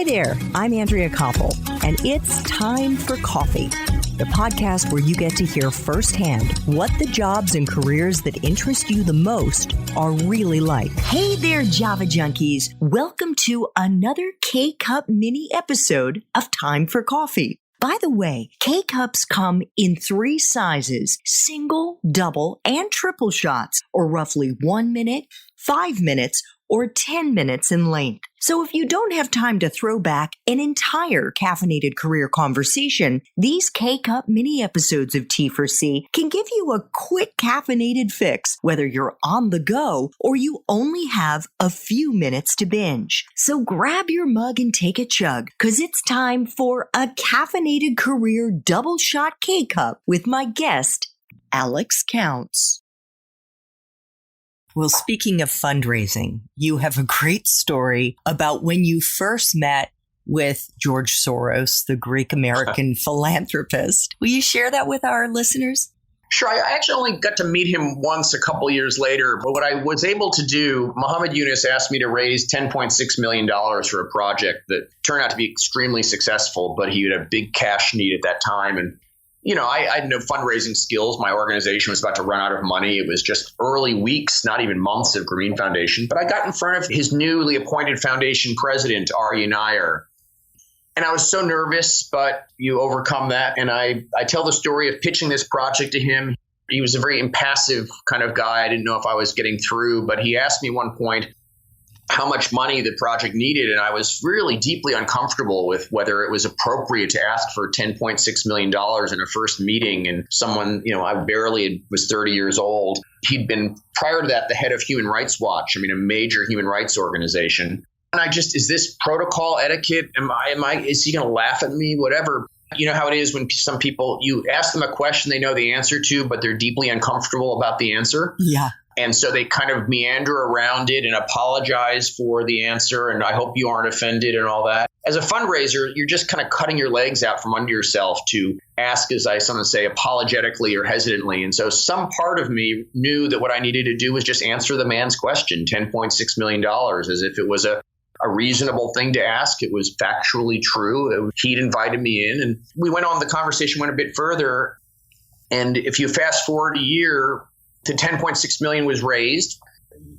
Hi there, I'm Andrea Koppel, and it's Time for Coffee, the podcast where you get to hear firsthand what the jobs and careers that interest you the most are really like. Hey there, Java junkies. Welcome to another K-Cup mini episode of Time for Coffee. By the way, K-Cups come in 3 sizes, single, double, and triple shots, or roughly 1 minute, 5 minutes, or 10 minutes in length. So if you don't have time to throw back an entire caffeinated career conversation, these K-Cup mini episodes of T4C can give you a quick caffeinated fix, whether you're on the go or you only have a few minutes to binge. So grab your mug and take a chug, because it's time for a caffeinated career double shot K-Cup with my guest, Alex Counts. Well, speaking of fundraising, you have a great story about when you first met with George Soros, the Greek-American philanthropist. Will you share that with our listeners? Sure. I actually only got to meet him once a couple years later. But what I was able to do, Muhammad Yunus asked me to raise $10.6 million for a project that turned out to be extremely successful, but he had a big cash need at that time. And I had no fundraising skills. My organization was about to run out of money. It was just early weeks, not even months of Grameen Foundation. But I got in front of his newly appointed foundation president, Arya Nair. And I was so nervous, but you overcome that. And I tell the story of pitching this project to him. He was a very impassive kind of guy. I didn't know if I was getting through, but he asked me at one point how much money the project needed. And I was really deeply uncomfortable with whether it was appropriate to ask for $10.6 million in a first meeting. And someone, I barely was 30 years old. He'd been, prior to that, the head of Human Rights Watch, a major human rights organization. And is this protocol etiquette? Is he going to laugh at me? Whatever. You know how it is when some people, you ask them a question they know the answer to, but they're deeply uncomfortable about the answer. Yeah. And so they kind of meander around it and apologize for the answer. And I hope you aren't offended and all that. As a fundraiser, you're just kind of cutting your legs out from under yourself to ask, as I sometimes say, apologetically or hesitantly. And so some part of me knew that what I needed to do was just answer the man's question, $10.6 million, as if it was a reasonable thing to ask. It was factually true. He'd invited me in, and we went on. The conversation went a bit further. And if you fast forward a year, the $10.6 million was raised.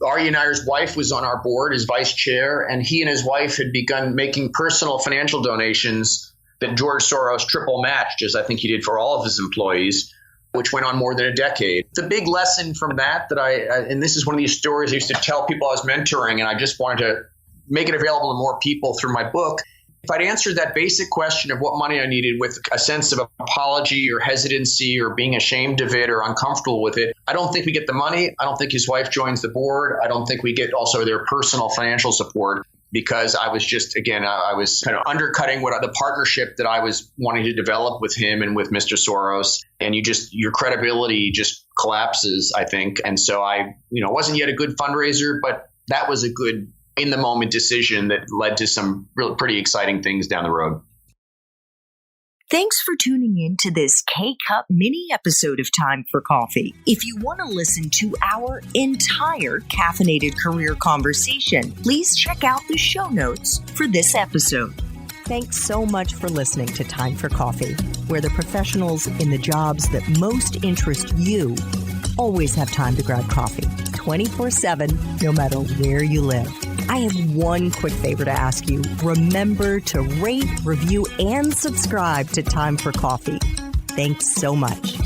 Arya Nair's wife was on our board as vice chair, and he and his wife had begun making personal financial donations that George Soros triple matched, as I think he did for all of his employees, which went on more than a decade. The big lesson from that and this is one of these stories I used to tell people I was mentoring, and I just wanted to make it available to more people through my book. If I'd answered that basic question of what money I needed with a sense of apology or hesitancy or being ashamed of it or uncomfortable with it, I don't think we get the money. I don't think his wife joins the board. I don't think we get also their personal financial support, because I was just, again, I was kind of undercutting the partnership that I was wanting to develop with him and with Mr. Soros. And your credibility just collapses, I think. And so I wasn't yet a good fundraiser, but that was a good in-the-moment decision that led to some really pretty exciting things down the road. Thanks for tuning in to this K-Cup mini episode of Time for Coffee. If you want to listen to our entire caffeinated career conversation, please check out the show notes for this episode. Thanks so much for listening to Time for Coffee, where the professionals in the jobs that most interest you always have time to grab coffee, 24/7, no matter where you live. I have one quick favor to ask you. Remember to rate, review, and subscribe to Time for Coffee. Thanks so much.